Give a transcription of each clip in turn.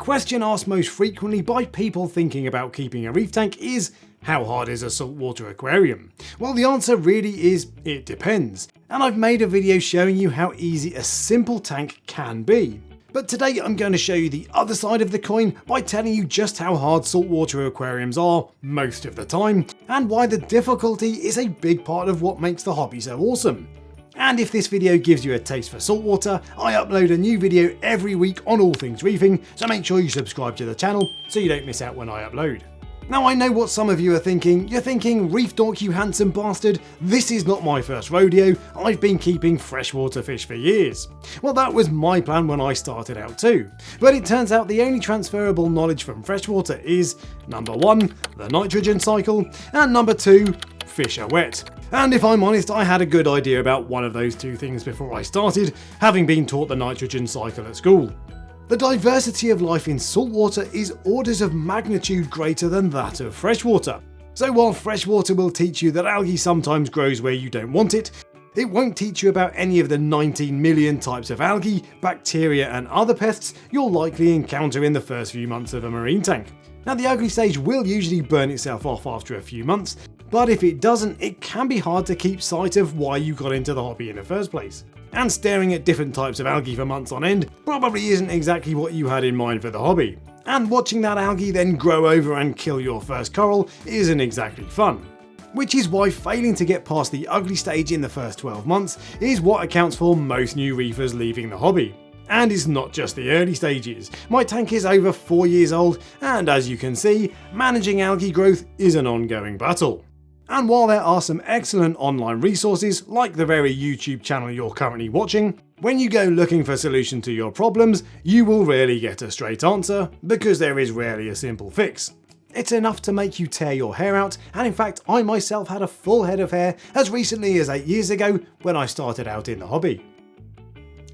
question asked most frequently by people thinking about keeping a reef tank is, how hard is a saltwater aquarium? Well, the answer really is, it depends. And I've made a video showing you how easy a simple tank can be. But today I'm going to show you the other side of the coin by telling you just how hard saltwater aquariums are most of the time, and why the difficulty is a big part of what makes the hobby so awesome. And if this video gives you a taste for saltwater, I upload a new video every week on all things reefing, so make sure you subscribe to the channel so you don't miss out when I upload. Now I know what some of you are thinking. You're thinking, Reef Dork, you handsome bastard, this is not my first rodeo, I've been keeping freshwater fish for years. Well, that was my plan when I started out too. But it turns out the only transferable knowledge from freshwater is, number 1, the nitrogen cycle, and number 2, fish are wet. And if I'm honest, I had a good idea about one of those two things before I started, having been taught the nitrogen cycle at school. The diversity of life in saltwater is orders of magnitude greater than that of freshwater. So while freshwater will teach you that algae sometimes grows where you don't want it, it won't teach you about any of the 19 million types of algae, bacteria and other pests you'll likely encounter in the first few months of a marine tank. Now the ugly stage will usually burn itself off after a few months, but if it doesn't, it can be hard to keep sight of why you got into the hobby in the first place. And staring at different types of algae for months on end probably isn't exactly what you had in mind for the hobby. And watching that algae then grow over and kill your first coral isn't exactly fun. Which is why failing to get past the ugly stage in the first 12 months is what accounts for most new reefers leaving the hobby. And it's not just the early stages. My tank is over 4 years old, and as you can see, managing algae growth is an ongoing battle. And while there are some excellent online resources, like the very YouTube channel you're currently watching, when you go looking for a solution to your problems, you will rarely get a straight answer, because there is rarely a simple fix. It's enough to make you tear your hair out, and in fact I myself had a full head of hair as recently as 8 years ago when I started out in the hobby.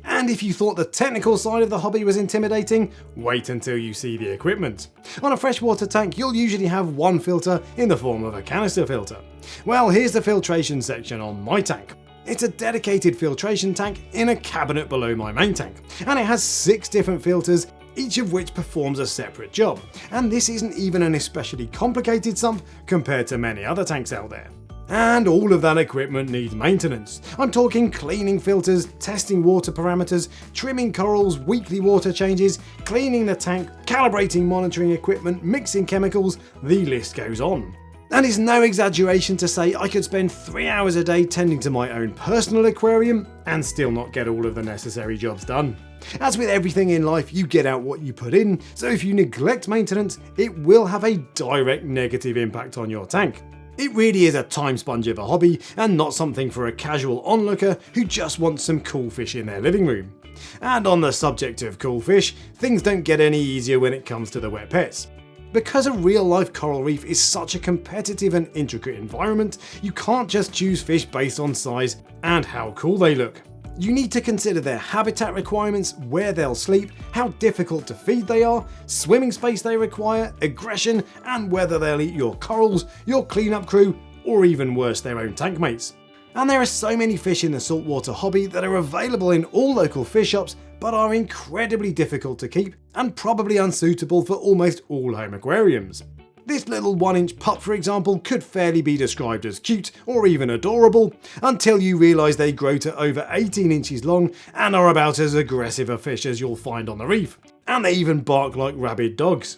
And if you thought the technical side of the hobby was intimidating, wait until you see the equipment. On a freshwater tank, you'll usually have one filter in the form of a canister filter. Well, here's the filtration section on my tank. It's a dedicated filtration tank in a cabinet below my main tank, and it has 6 different filters, each of which performs a separate job. And this isn't even an especially complicated sump compared to many other tanks out there. And all of that equipment needs maintenance. I'm talking cleaning filters, testing water parameters, trimming corals, weekly water changes, cleaning the tank, calibrating monitoring equipment, mixing chemicals, the list goes on. And it's no exaggeration to say I could spend 3 hours a day tending to my own personal aquarium and still not get all of the necessary jobs done. As with everything in life, you get out what you put in, so if you neglect maintenance, it will have a direct negative impact on your tank. It really is a time sponge of a hobby, and not something for a casual onlooker who just wants some cool fish in their living room. And on the subject of cool fish, things don't get any easier when it comes to the wet pets. Because a real-life coral reef is such a competitive and intricate environment, you can't just choose fish based on size and how cool they look. You need to consider their habitat requirements, where they'll sleep, how difficult to feed they are, swimming space they require, aggression, and whether they'll eat your corals, your cleanup crew, or even worse, their own tank mates. And there are so many fish in the saltwater hobby that are available in all local fish shops, but are incredibly difficult to keep and probably unsuitable for almost all home aquariums. This little 1-inch pup, for example, could fairly be described as cute or even adorable, until you realise they grow to over 18 inches long and are about as aggressive a fish as you'll find on the reef. And they even bark like rabid dogs.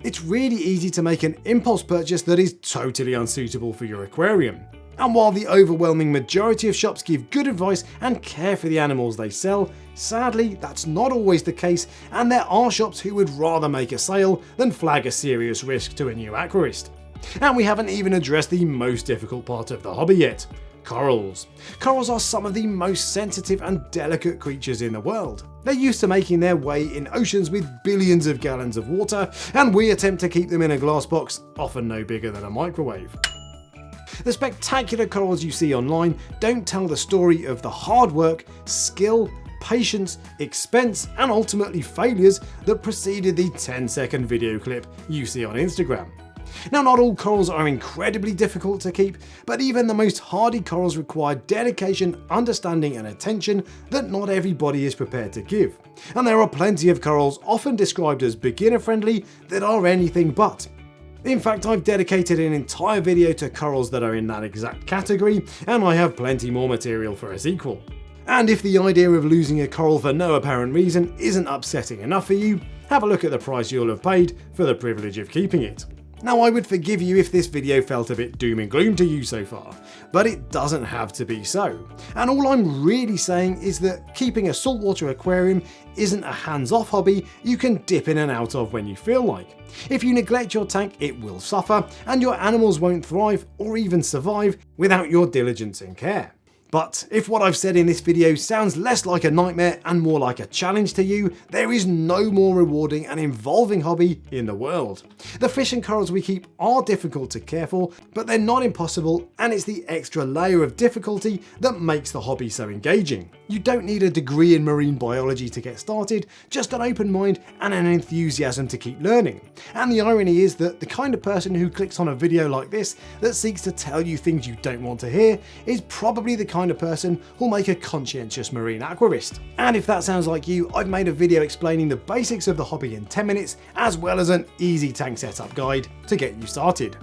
It's really easy to make an impulse purchase that is totally unsuitable for your aquarium. And while the overwhelming majority of shops give good advice and care for the animals they sell, sadly that's not always the case, and there are shops who would rather make a sale than flag a serious risk to a new aquarist. And we haven't even addressed the most difficult part of the hobby yet: corals. Corals are some of the most sensitive and delicate creatures in the world. They're used to making their way in oceans with billions of gallons of water, and we attempt to keep them in a glass box, often no bigger than a microwave. The spectacular corals you see online don't tell the story of the hard work, skill, patience, expense, and ultimately failures that preceded the 10-second video clip you see on Instagram. Now, not all corals are incredibly difficult to keep, but even the most hardy corals require dedication, understanding and attention that not everybody is prepared to give. And there are plenty of corals, often described as beginner friendly, that are anything but. In fact, I've dedicated an entire video to corals that are in that exact category, and I have plenty more material for a sequel. And if the idea of losing a coral for no apparent reason isn't upsetting enough for you, have a look at the price you'll have paid for the privilege of keeping it. Now, I would forgive you if this video felt a bit doom and gloom to you so far, but it doesn't have to be so. And all I'm really saying is that keeping a saltwater aquarium isn't a hands-off hobby you can dip in and out of when you feel like. If you neglect your tank, it will suffer, and your animals won't thrive or even survive without your diligence and care. But if what I've said in this video sounds less like a nightmare and more like a challenge to you, there is no more rewarding and involving hobby in the world. The fish and corals we keep are difficult to care for, but they're not impossible, and it's the extra layer of difficulty that makes the hobby so engaging. You don't need a degree in marine biology to get started, just an open mind and an enthusiasm to keep learning. And the irony is that the kind of person who clicks on a video like this that seeks to tell you things you don't want to hear is probably the kind of person who'll make a conscientious marine aquarist. And if that sounds like you, I've made a video explaining the basics of the hobby in 10 minutes, as well as an easy tank setup guide to get you started.